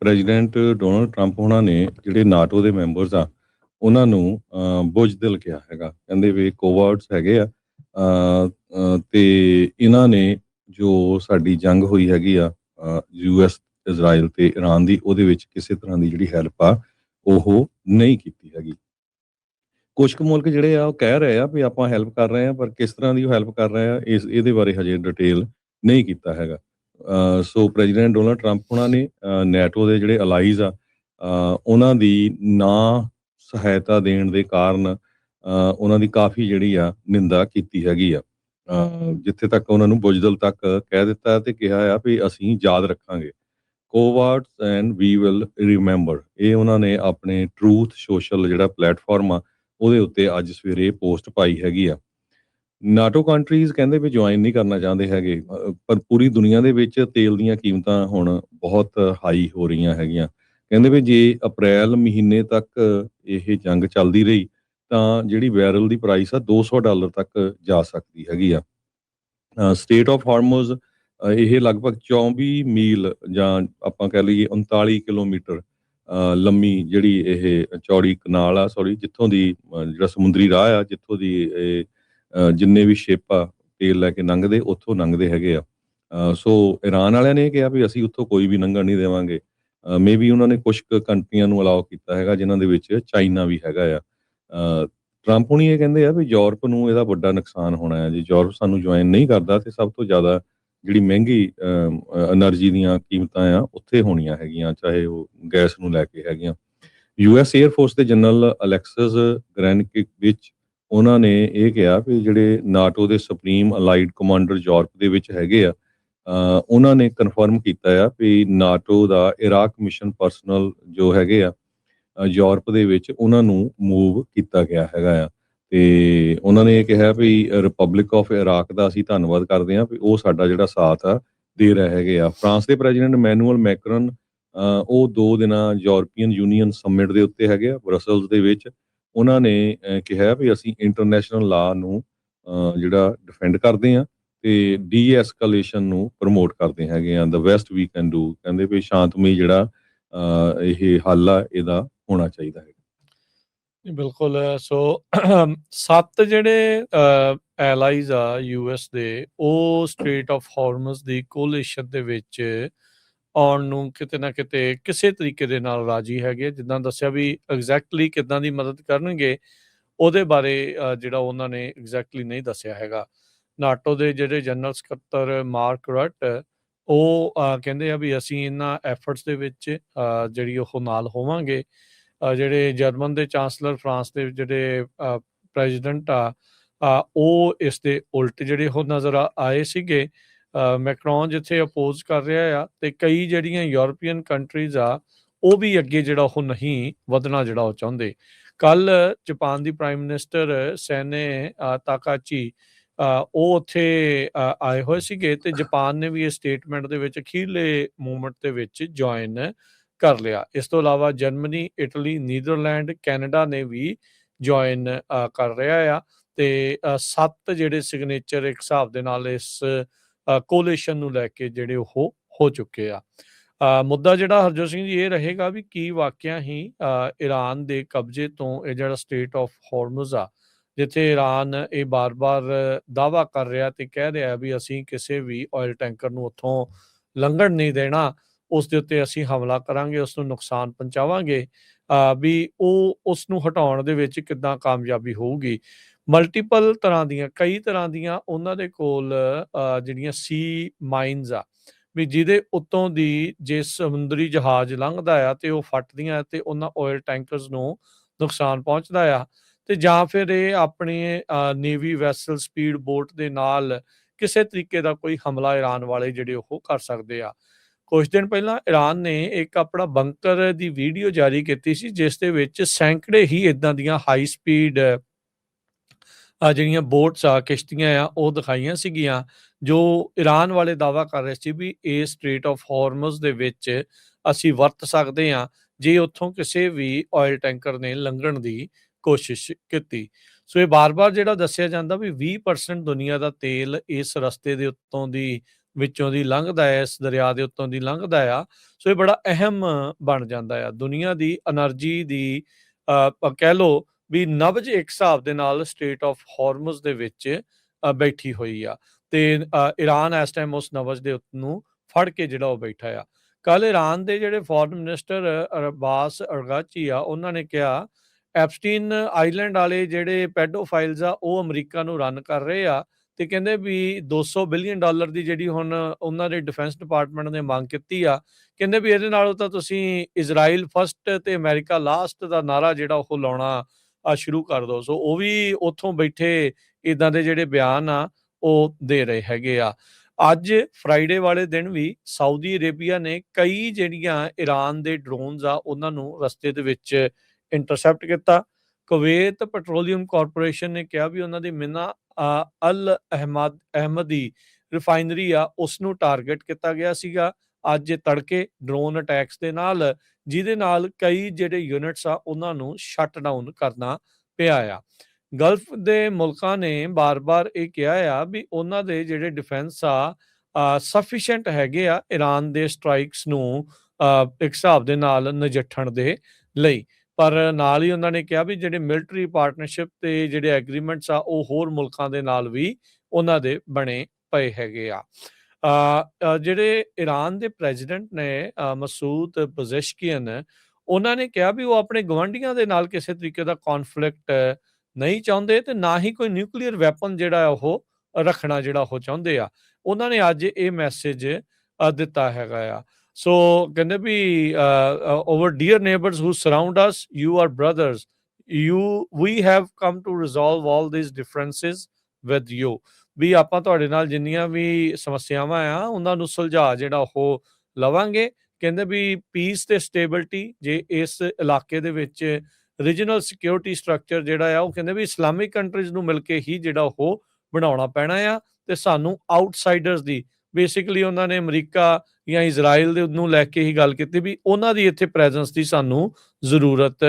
President Donald Trump ਹੋਣਾ ਨੇ ਜਿਹੜੇ ਨਾਟੋ ਦੇ ਮੈਂਬਰਸ ਆ ਉਹਨਾਂ ਨੂੰ ਬੁਜ਼ਦਿਲ ਕਿਹਾ ਹੈਗਾ। ਕਹਿੰਦੇ ਵੀ ਕੋਵਰਟਸ ਹੈਗੇ ਆ ਤੇ ਇਹਨਾਂ ਨੇ ਜੋ ਸਾਡੀ ਜੰਗ ਹੋਈ ਹੈਗੀ ਆ ਯੂਐਸ ਇਜ਼ਰਾਈਲ ਤੇ ਇਰਾਨ ਦੀ, ਉਹਦੇ ਵਿੱਚ ਕਿਸੇ ਤਰ੍ਹਾਂ ਦੀ ਜਿਹੜੀ ਹੈਲਪ ਆ ਉਹ ਨਹੀਂ ਕੀਤੀ ਹੈਗੀ। ਕੁਛ ਕੁ ਮੁਲਕ ਜਿਹੜੇ ਆ ਉਹ ਕਹਿ ਰਹੇ ਆ ਵੀ ਆਪਾਂ ਹੈਲਪ ਕਰ ਰਹੇ ਆ, ਪਰ ਕਿਸ ਤਰ੍ਹਾਂ ਦੀ ਉਹ ਹੈਲਪ ਕਰ ਰਹੇ ਆ ਇਹਦੇ ਬਾਰੇ ਹਜੇ ਡਿਟੇਲ ਨਹੀਂ ਕੀਤਾ ਹੈਗਾ। ਸੋ ਪ੍ਰੈਜ਼ੀਡੈਂਟ ਡੋਨਲਡ ਟਰੰਪ ਹੋਣਾ ਨੇ ਨੈਟੋ ਦੇ ਜਿਹੜੇ ਅਲਾਈਜ਼ ਆ ਉਹਨਾਂ ਦੀ ਨਾ ਸਹਾਇਤਾ ਦੇਣ ਦੇ ਕਾਰਨ ਉਹਨਾਂ ਦੀ ਕਾਫੀ ਜਿਹੜੀ ਆ ਨਿੰਦਾ ਕੀਤੀ ਹੈਗੀ ਆ। ਜਿੱਥੇ ਤੱਕ ਉਹਨਾਂ ਨੂੰ ਬੁਜ਼ਦਿਲ ਤੱਕ ਕਹਿ ਦਿੱਤਾ ਤੇ ਕਿਹਾ ਆ ਵੀ ਅਸੀਂ ਯਾਦ ਰੱਖਾਂਗੇ। ਕੋਵਰਟਸ ਐਂਡ ਵੀ ਵਿਲ ਰਿਮੈਂਬਰ, ਇਹ ਉਹਨਾਂ ਨੇ ਆਪਣੇ ਟਰੂਥ ਸੋਸ਼ਲ ਜਿਹੜਾ ਪਲੇਟਫਾਰਮ ਆ ਉਹਦੇ ਉੱਤੇ ਅੱਜ ਸਵੇਰੇ ਪੋਸਟ ਪਾਈ ਹੈਗੀ ਆ। ਨਾਟੋ ਕੰਟਰੀਜ਼ ਕਹਿੰਦੇ ਵੀ ਜੁਆਇਨ ਨਹੀਂ ਕਰਨਾ ਚਾਹੁੰਦੇ ਹੈਗੇ, ਪਰ ਪੂਰੀ ਦੁਨੀਆ ਦੇ ਵਿੱਚ ਤੇਲ ਦੀਆਂ ਕੀਮਤਾਂ ਹੁਣ ਬਹੁਤ ਹਾਈ ਹੋ ਰਹੀਆਂ ਹੈਗੀਆਂ। ਕਹਿੰਦੇ ਵੀ ਜੇ ਅਪ੍ਰੈਲ ਮਹੀਨੇ ਤੱਕ ਇਹ ਜੰਗ ਚੱਲਦੀ ਰਹੀ ਤਾਂ ਜਿਹੜੀ ਬੈਰਲ ਦੀ ਪ੍ਰਾਈਸ ਆ $200 ਤੱਕ ਜਾ ਸਕਦੀ ਹੈਗੀ ਆ। ਸਟੇਟ ਆਫ ਹਾਰਮੋਜ਼ ਇਹ ਲਗਭਗ 24 ਮੀਲ ਜਾਂ ਆਪਾਂ ਕਹਿ ਲਈਏ 39 ਕਿਲੋਮੀਟਰ ਲੰਮੀ ਜਿਹੜੀ ਇਹ ਚੌੜੀ ਕਨਾਲ ਆ, ਜਿੱਥੋਂ ਦੀ ਜਿਹੜਾ ਸਮੁੰਦਰੀ ਰਾਹ ਆ, ਜਿੱਥੋਂ ਦੀ ਇਹ ਜਿੰਨੇ ਵੀ ਸ਼ਿਪ ਆ ਤੇਲ ਲੈ ਕੇ ਲੰਘਦੇ ਉੱਥੋਂ ਲੰਘਦੇ ਹੈਗੇ ਆ। ਸੋ ਇਰਾਨ ਵਾਲਿਆਂ ਨੇ ਕਿਹਾ ਵੀ ਅਸੀਂ ਉੱਥੋਂ ਕੋਈ ਵੀ ਲੰਘਣ ਨਹੀਂ ਦੇਵਾਂਗੇ। ਮੇ ਬੀ ਉਹਨਾਂ ਨੇ ਕੁਝ ਕੰਟਰੀਆਂ ਨੂੰ ਅਲਾਓ ਕੀਤਾ ਹੈਗਾ, ਜਿਨ੍ਹਾਂ ਦੇ ਵਿੱਚ ਚਾਈਨਾ ਵੀ ਹੈਗਾ ਆ। ਟਰੰਪ ਹੁਣੀ ਇਹ ਕਹਿੰਦੇ ਆ ਵੀ ਯੂਰਪ ਨੂੰ ਇਹਦਾ ਵੱਡਾ ਨੁਕਸਾਨ ਹੋਣਾ ਹੈ। ਜੇ ਯੂਰਪ ਸਾਨੂੰ ਜੁਆਇਨ ਨਹੀਂ ਕਰਦਾ ਤੇ ਸਭ ਤੋਂ ਜ਼ਿਆਦਾ ਜਿਹੜੀ ਮਹਿੰਗੀ એનર્ਜੀ ਦੀਆਂ ਕੀਮਤਾਂ ਆ ਉੱਥੇ ਹੋਣੀਆਂ ਹੈਗੀਆਂ, ਚਾਹੇ ਉਹ ਗੈਸ ਨੂੰ ਲੈ ਕੇ ਹੈਗੀਆਂ। ਯੂਐਸ ਏਅਰ ਫੋਰਸ ਦੇ ਜਨਰਲ ਅਲੈਕਸਸ ਗ੍ਰੈਨਕਿਕ ਵਿੱਚ ਉਹਨਾਂ ਨੇ ਇਹ ਕਿਹਾ ਵੀ ਜਿਹੜੇ ਨਾਟੋ ਦੇ ਸੁਪਰੀਮ ਅਲਾਈਡ ਕਮਾਂਡਰ ਯੂਰਪ ਦੇ ਵਿੱਚ ਹੈਗੇ ਆ, ਉਹਨਾਂ ਨੇ ਕਨਫਰਮ ਕੀਤਾ ਆ ਵੀ ਨਾਟੋ ਦਾ ਇਰਾਕ ਮਿਸ਼ਨ ਪਰਸਨਲ ਜੋ ਹੈਗੇ ਆ ਯੂਰਪ ਦੇ ਵਿੱਚ ਉਹਨਾਂ ਨੂੰ ਮੂਵ ਕੀਤਾ ਗਿਆ ਹੈਗਾ ਆ। ਤੇ ਉਹਨਾਂ ਨੇ ਇਹ ਕਿਹਾ ਵੀ ਰਿਪਬਲਿਕ ਆਫ ਇਰਾਕ ਦਾ ਅਸੀਂ ਧੰਨਵਾਦ ਕਰਦੇ ਹਾਂ ਵੀ ਉਹ ਸਾਡਾ ਜਿਹੜਾ ਸਾਥ ਆ ਦੇ ਰਹੇ ਹੈਗੇ ਆ। ਫਰਾਂਸ ਦੇ ਪ੍ਰੈਜ਼ੀਡੈਂਟ ਮੈਨੂਅਲ ਮੈਕਰਨ ਉਹ 2 ਦਿਨਾਂ ਯੂਰਪੀਅਨ ਯੂਨੀਅਨ ਸਮਿਟ ਦੇ ਉੱਤੇ ਹੈਗੇ ਆ ਬਰਸਲਸ ਦੇ ਵਿੱਚ। ਉਹਨਾਂ ਨੇ ਕਿਹਾ ਵੀ ਅਸੀਂ ਇੰਟਰਨੈਸ਼ਨਲ ਲਾ ਨੂੰ ਜਿਹੜਾ ਡਿਫੈਂਡ ਕਰਦੇ ਆ ਤੇ ਡੀ ਐਸਕੇਲੇਸ਼ਨ ਨੂੰ ਪ੍ਰਮੋਟ ਕਰਦੇ ਹੈਗੇ ਆ। The best we can do, ਕਹਿੰਦੇ ਵੀ ਸ਼ਾਂਤਮਈ ਜਿਹੜਾ ਇਹ ਹੱਲ ਆ ਇਹਦਾ ਹੋਣਾ ਚਾਹੀਦਾ ਹੈ। ਬਿਲਕੁਲ। ਸੋ 7 ਜਿਹੜੇ ਐਲਾਈਜ਼ ਆ ਯੂਐਸ ਦੇ, ਉਹ ਸਟ੍ਰੇਟ ਆਫ ਹਾਰਮਜ਼ ਦੀ ਕੋਲੀਸ਼ਨ ਦੇ ਵਿੱਚ ਆਉਣ ਨੂੰ ਕਿਤੇ ਨਾ ਕਿਤੇ ਕਿਸੇ ਤਰੀਕੇ ਦੇ ਨਾਲ ਰਾਜੀ ਹੈਗੇ। ਜਿੱਦਾਂ ਦੱਸਿਆ ਵੀ ਐਗਜ਼ੈਕਟਲੀ ਕਿੱਦਾਂ ਦੀ ਮਦਦ ਕਰਨਗੇ ਉਹਦੇ ਬਾਰੇ ਜਿਹੜਾ ਉਹਨਾਂ ਨੇ ਐਗਜ਼ੈਕਟਲੀ ਨਹੀਂ ਦੱਸਿਆ ਹੈਗਾ। ਨਾਟੋ ਦੇ ਜਿਹੜੇ ਜਨਰਲ ਸਕੱਤਰ ਮਾਰਕ ਰਟ ਉਹ ਕਹਿੰਦੇ ਆ ਵੀ ਅਸੀਂ ਇਹਨਾਂ ਐਫਰਟਸ ਦੇ ਵਿੱਚ ਜਿਹੜੀ ਉਹ ਨਾਲ ਹੋਵਾਂਗੇ। ਜਿਹੜੇ ਜਰਮਨ ਦੇ ਚਾਂਸਲਰ, ਫਰਾਂਸ ਦੇ ਜਿਹੜੇ ਪ੍ਰੈਜ਼ੀਡੈਂਟ ਆ ਉਹ ਇਸ ਦੇ ਉਲਟ ਜਿਹੜੇ ਉਹ ਨਜ਼ਰ ਆਏ ਸੀਗੇ। ਮੈਕਰੋਨ ਜਿੱਥੇ ਅਪੋਜ਼ ਕਰ ਰਿਹਾ ਆ ਤੇ ਕਈ ਜਿਹੜੀਆਂ ਯੂਰਪੀਅਨ ਕੰਟਰੀਜ਼ ਆ ਉਹ ਵੀ ਅੱਗੇ ਜਿਹੜਾ ਉਹ ਨਹੀਂ ਵਧਣਾ ਜਿਹੜਾ ਉਹ ਚਾਹੁੰਦੇ। ਕੱਲ ਜਾਪਾਨ ਦੀ ਪ੍ਰਾਈਮ ਮਿਨਿਸਟਰ ਸੈਨੇ ਤਾਕਾਚੀ ਉਹ ਉੱਥੇ ਆਏ ਹੋਏ ਸੀਗੇ ਤੇ ਜਾਪਾਨ ਨੇ ਵੀ ਇਹ ਸਟੇਟਮੈਂਟ ਦੇ ਵਿੱਚ ਅਖੀਰਲੇ ਮੂਵਮੈਂਟ ਦੇ ਵਿੱਚ ਜੁਆਇਨ ਕਰ ਲਿਆ। ਇਸ ਤੋਂ ਇਲਾਵਾ ਜਰਮਨੀ, ਇਟਲੀ, ਨੀਦਰਲੈਂਡ, ਕੈਨੇਡਾ ਨੇ ਵੀ ਜੁਆਇਨ ਕਰ ਰਿਹਾ ਆ ਤੇ 7 ਜਿਹੜੇ ਸਿਗਨੇਚਰ ਇੱਕ ਹਿਸਾਬ ਦੇ ਨਾਲ ਇਸ ਕੋਲੀਸ਼ਨ ਨੂੰ ਲੈ ਕੇ ਜਿਹੜੇ ਉਹ ਹੋ ਚੁੱਕੇ ਆ। ਮੁੱਦਾ ਜਿਹੜਾ ਹਰਜੋਤ ਸਿੰਘ ਜੀ ਇਹ ਰਹੇਗਾ ਵੀ ਕੀ ਵਾਕਿਆ ਹੀ ਇਰਾਨ ਦੇ ਕਬਜ਼ੇ ਤੋਂ ਇਹ ਜਿਹੜਾ ਸਟੇਟ ਆਫ ਹਾਰਮਜ਼ ਆ, ਜਿੱਥੇ ਇਰਾਨ ਇਹ ਬਾਰ-ਬਾਰ ਦਾਅਵਾ ਕਰ ਰਿਹਾ ਤੇ ਕਹਿ ਰਿਹਾ ਵੀ ਅਸੀਂ ਕਿਸੇ ਵੀ ਆਇਲ ਟੈਂਕਰ ਨੂੰ ਉੱਥੋਂ ਲੰਘਣ ਨਹੀਂ ਦੇਣਾ, ਉਸ ਦੇ ਉੱਤੇ ਅਸੀਂ ਹਮਲਾ ਕਰਾਂਗੇ, ਉਸ ਨੂੰ ਨੁਕਸਾਨ ਪਹੁੰਚਾਵਾਂਗੇ, ਵੀ ਉਹ ਉਸ ਨੂੰ ਹਟਾਉਣ ਦੇ ਵਿੱਚ ਕਿੱਦਾਂ ਕਾਮਯਾਬੀ ਹੋਊਗੀ। ਮਲਟੀਪਲ ਤਰ੍ਹਾਂ ਦੀਆਂ, ਕਈ ਤਰ੍ਹਾਂ ਦੀਆਂ ਉਹਨਾਂ ਦੇ ਕੋਲ ਜਿਹੜੀਆਂ ਸੀ ਮਾਈਨਸ ਆ ਵੀ ਜਿਹਦੇ ਉੱਤੋਂ ਦੀ ਜੇ ਸਮੁੰਦਰੀ ਜਹਾਜ਼ ਲੰਘਦਾ ਆ ਤੇ ਉਹ ਫਟਦੀਆਂ ਤੇ ਉਹਨਾਂ ਆਇਲ ਟੈਂਕਰਸ ਨੂੰ ਨੁਕਸਾਨ ਪਹੁੰਚਦਾ ਆ। ਤੇ ਜਾਂ ਫਿਰ ਇਹ ਆਪਣੇ ਨੇਵੀ ਵੈਸਲ ਸਪੀਡ ਬੋਟ ਦੇ ਨਾਲ ਕਿਸੇ ਤਰੀਕੇ ਦਾ ਕੋਈ ਹਮਲਾ ਇਰਾਨ ਵਾਲੇ ਜਿਹੜੇ ਉਹ ਕਰ ਸਕਦੇ ਆ। ਕੁਝ ਦਿਨ ਪਹਿਲਾਂ ਇਰਾਨ ਨੇ ਇੱਕ ਆਪਣਾ ਬੰਕਰ ਦੀ ਵੀਡੀਓ ਜਾਰੀ ਕੀਤੀ ਸੀ ਜਿਸ ਦੇ ਵਿੱਚ ਸੈਂਕੜੇ ਹੀ ਇਦਾਂ ਦੀਆਂ ਹਾਈ ਸਪੀਡ ਜਿਹੜੀਆਂ ਬੋਟਸ ਆ, ਕਿਸ਼ਤੀਆਂ ਆ ਉਹ ਦਿਖਾਈਆਂ ਸੀਗੀਆਂ, ਜੋ ਇਰਾਨ ਵਾਲੇ ਦਾਅਵਾ ਕਰ ਰਹੇ ਸੀ ਵੀ ਇਹ ਸਟ੍ਰੇਟ ਆਫ ਹਾਰਮਜ਼ ਦੇ ਵਿੱਚ ਅਸੀਂ ਵਰਤ ਸਕਦੇ ਹਾਂ ਜੇ ਉੱਥੋਂ ਕਿਸੇ ਵੀ ਆਇਲ ਟੈਂਕਰ ਨੇ ਲੰਘਣ ਦੀ ਕੋਸ਼ਿਸ਼ ਕੀਤੀ। ਸੋ ਇਹ ਬਾਰ-ਬਾਰ ਜਿਹੜਾ ਦੱਸਿਆ ਜਾਂਦਾ ਵੀ 20% ਦੁਨੀਆ ਦਾ ਤੇਲ ਇਸ ਰਸਤੇ ਦੇ ਉੱਤੋਂ ਦੀ ਵਿੱਚੋਂ ਦੀ ਲੰਘਦਾ ਹੈ, ਇਸ ਦਰਿਆ ਦੇ ਉੱਤੋਂ ਦੀ ਲੰਘਦਾ ਆ। ਸੋ ਇਹ ਬੜਾ ਅਹਿਮ ਬਣ ਜਾਂਦਾ ਆ ਦੁਨੀਆ ਦੀ એનર્ਜੀ ਦੀ, ਕਹਿ ਲਓ ਵੀ ਨਬਜ ਇੱਕ ਹਿਸਾਬ ਦੇ ਨਾਲ ਸਟੇਟ ਆਫ ਹਾਰਮਜ਼ ਦੇ ਵਿੱਚ ਬੈਠੀ ਹੋਈ ਆ, ਤੇ ਈਰਾਨ ਇਸ ਟਾਈਮ ਉਸ ਨਬਜ ਦੇ ਨੂੰ ਫੜ ਕੇ ਜਿਹੜਾ ਉਹ ਬੈਠਾ ਆ। ਕੱਲ ਈਰਾਨ ਦੇ ਜਿਹੜੇ ਫੋਰਨ ਮਿਨਿਸਟਰ ਅਰਬਾਸ ਅਰਗਾਚੀ ਆ, ਉਹਨਾਂ ਨੇ ਕਿਹਾ ਐਪਸਟੀਨ ਆਈਲੈਂਡ ਵਾਲੇ ਜਿਹੜੇ ਪੈਡੋਫਾਈਲਸ ਆ ਉਹ ਅਮਰੀਕਾ ਨੂੰ ਰਨ ਕਰ ਰਹੇ ਆ, ਤੇ ਕਹਿੰਦੇ ਵੀ $200 ਬਿਲੀਅਨ ਦੀ ਜਿਹੜੀ ਹੁਣ ਉਹਨਾਂ ਦੇ ਡਿਫੈਂਸ ਡਿਪਾਰਟਮੈਂਟ ਨੇ ਮੰਗ ਕੀਤੀ ਆ, ਕਹਿੰਦੇ ਵੀ ਇਹਦੇ ਨਾਲੋਂ ਤਾਂ ਤੁਸੀਂ ਇਜ਼ਰਾਈਲ ਫਸਟ ਤੇ ਅਮਰੀਕਾ ਲਾਸਟ ਦਾ ਨਾਰਾ ਜਿਹੜਾ ਉਹ ਲਾਉਣਾ ਸ਼ੁਰੂ ਕਰ ਦਿਓ। ਸੋ ਉਹ ਵੀ ਉੱਥੋਂ ਬੈਠੇ ਇਦਾਂ ਦੇ ਜਿਹੜੇ ਬਿਆਨ ਆ ਉਹ ਦੇ ਰਹੇ ਹੈਗੇ ਆ। ਅੱਜ ਫਰਾਈਡੇ ਵਾਲੇ ਦਿਨ ਵੀ ਸਾਊਦੀ ਅਰੇਬੀਆ ਨੇ ਕਈ ਜਿਹੜੀਆਂ ਈਰਾਨ ਦੇ ਡਰੋਨਸ ਆ ਉਹਨਾਂ ਨੂੰ ਰਸਤੇ ਦੇ ਵਿੱਚ ਇੰਟਰਸੈਪਟ ਕੀਤਾ। ਕੁਵੈਤ ਪੈਟਰੋਲੀਅਮ ਕਾਰਪੋਰੇਸ਼ਨ ਨੇ ਕਿਹਾ ਵੀ ਉਹਨਾਂ ਦੀ ਮਿਨਾ ਅਲ ਅਹਿਮਦੀ ਰਿਫਾਈਨਰੀ ਆ ਉਸ ਨੂੰ ਟਾਰਗੇਟ ਕੀਤਾ ਗਿਆ ਸੀਗਾ ਅੱਜ ਤੜਕੇ ਡਰੋਨ ਅਟੈਕਸ ਦੇ ਨਾਲ, ਜਿਹਦੇ ਨਾਲ ਕਈ ਜਿਹੜੇ ਯੂਨਿਟਸ ਆ ਉਹਨਾਂ ਨੂੰ ਸ਼ਟ ਡਾਊਨ ਕਰਨਾ ਪਿਆ ਆ। ਗਲਫ ਦੇ ਮੁਲਕਾਂ ਨੇ ਬਾਰ-ਬਾਰ ਇਹ ਕਿਹਾ ਆ ਵੀ ਉਹਨਾਂ ਦੇ ਜਿਹੜੇ ਡਿਫੈਂਸ ਆ ਸਫੀਸ਼ੀਐਂਟ ਹੈਗੇ ਆ ਈਰਾਨ ਦੇ ਸਟ੍ਰਾਈਕਸ ਨੂੰ ਇੱਕ ਹਿਸਾਬ ਦੇ ਨਾਲ ਨਜਿੱਠਣ ਦੇ ਲਈ। ਪਰ ਨਾਲ ਹੀ ਉਹਨਾਂ ਨੇ ਕਿਹਾ ਵੀ ਜਿਹੜੇ ਮਿਲਟਰੀ ਪਾਰਟਨਰਸ਼ਿਪ ਤੇ ਜਿਹੜੇ ਐਗਰੀਮੈਂਟਸ ਆ ਉਹ ਹੋਰ ਮੁਲਕਾਂ ਦੇ ਨਾਲ ਵੀ ਉਹਨਾਂ ਦੇ ਬਣੇ ਪਏ ਹੈਗੇ ਆ। ਜਿਹੜੇ ਈਰਾਨ ਦੇ ਪ੍ਰੈਜ਼ੀਡੈਂਟ ਨੇ ਮਸੂਦ ਪਜ਼ੇਸ਼ਕੀਅਨ, ਉਹਨਾਂ ਨੇ ਕਿਹਾ ਵੀ ਉਹ ਆਪਣੇ ਗਵਾਂਢੀਆਂ ਦੇ ਨਾਲ ਕਿਸੇ ਤਰੀਕੇ ਦਾ ਕੌਨਫਲਿਕਟ ਨਹੀਂ ਚਾਹੁੰਦੇ ਤੇ ਨਾ ਹੀ ਕੋਈ ਨਿਊਕਲੀਅਰ ਵੈਪਨ ਜਿਹੜਾ ਉਹ ਰੱਖਣਾ ਜਿਹੜਾ ਉਹ ਚਾਹੁੰਦੇ ਆ। ਉਹਨਾਂ ਨੇ ਅੱਜ ਇਹ ਮੈਸੇਜ ਦਿੱਤਾ ਹੈਗਾ ਆ। ਸੋ ਕਹਿੰਦੇ ਵੀ our dear neighbors who surround us, you are brothers, we have come to resolve all these differences with you, ਵੀ ਆਪਾਂ ਤੁਹਾਡੇ ਨਾਲ ਜਿੰਨੀਆਂ ਵੀ ਸਮੱਸਿਆਵਾਂ ਆ ਉਹਨਾਂ ਨੂੰ ਸੁਲਝਾ ਜਿਹੜਾ ਉਹ ਲਵਾਂਗੇ। ਕਹਿੰਦੇ ਵੀ ਪੀਸ ਤੇ ਸਟੇਬਿਲਿਟੀ ਜੇ ਇਸ ਇਲਾਕੇ ਦੇ ਵਿੱਚ ਰੀਜਨਲ ਸਿਕਿਉਰਿਟੀ ਸਟਰਕਚਰ ਜਿਹੜਾ ਆ ਉਹ ਕਹਿੰਦੇ ਵੀ ਇਸਲਾਮਿਕ ਕੰਟਰੀਜ਼ ਨੂੰ ਮਿਲ ਕੇ ਹੀ ਜਿਹੜਾ ਉਹ ਬਣਾਉਣਾ ਪੈਣਾ ਆ, ਤੇ ਸਾਨੂੰ ਆਊਟਸਾਈਡਰਸ ਦੀ, ਬੇਸਿਕਲੀ ਉਹਨਾਂ ਨੇ ਅਮਰੀਕਾ ਜਾਂ ਇਜ਼ਰਾਈਲ ਦੇ ਨੂੰ ਲੈ ਕੇ ਹੀ ਗੱਲ ਕੀਤੀ ਵੀ ਉਹਨਾਂ ਦੀ ਇੱਥੇ ਪ੍ਰੈਜ਼ੈਂਸ ਦੀ ਸਾਨੂੰ ਜ਼ਰੂਰਤ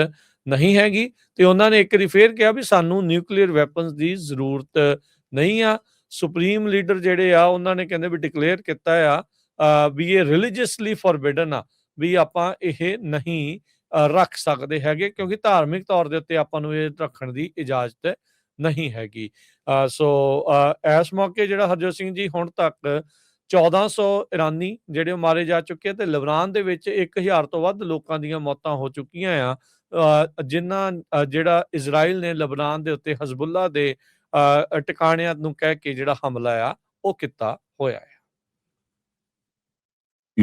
ਨਹੀਂ ਹੈਗੀ, ਤੇ ਉਹਨਾਂ ਨੇ ਇੱਕ ਵਾਰੀ ਫੇਰ ਕਿਹਾ ਵੀ ਸਾਨੂੰ ਨਿਊਕਲੀਅਰ ਵੈਪਨਸ ਦੀ ਜ਼ਰੂਰਤ ਨਹੀਂ ਆ। ਸੁਪਰੀਮ ਲੀਡਰ ਜਿਹੜੇ ਆ ਉਹਨਾਂ ਨੇ ਕਹਿੰਦੇ ਵੀ ਡਿਕਲੇਅਰ ਕੀਤਾ ਆ ਵੀ ਇਹ ਰਿਲੀਜੀਅਸਲੀ ਫੋਰਬਿਡਨ ਆ, ਵੀ ਆਪਾਂ ਇਹ ਨਹੀਂ ਰੱਖ ਸਕਦੇ ਹੈਗੇ ਕਿਉਂਕਿ ਧਾਰਮਿਕ ਤੌਰ ਦੇ ਉੱਤੇ ਆਪਾਂ ਨੂੰ ਇਹ ਰੱਖਣ ਦੀ ਇਜਾਜ਼ਤ ਨਹੀਂ ਹੈਗੀ। ਸੋ ਇਸ ਮੌਕੇ ਜਿਹੜਾ ਹਰਜੋਤ ਸਿੰਘ ਜੀ ਹੁਣ ਤੱਕ 1400 ਇਰਾਨੀ ਜਿਹੜੇ ਮਾਰੇ ਜਾ ਚੁੱਕੇ ਤੇ ਲਬਨਾਨ ਦੇ ਵਿੱਚ 1000 ਤੋਂ ਵੱਧ ਲੋਕਾਂ ਦੀਆਂ ਮੌਤਾਂ ਹੋ ਚੁੱਕੀਆਂ ਆ, ਜਿਨ੍ਹਾਂ ਜਿਹੜਾ ਇਜ਼ਰਾਈਲ ਨੇ ਲਬਨਾਨ ਦੇ ਉੱਤੇ ਹਜ਼ਬੁੱਲਾ ਦੇ ਟਿਕਾਣਿਆਂ ਨੂੰ ਕਹਿ ਕੇ ਜਿਹੜਾ ਹਮਲਾ ਆ ਉਹ ਕੀਤਾ ਹੋਇਆ ਹੈ।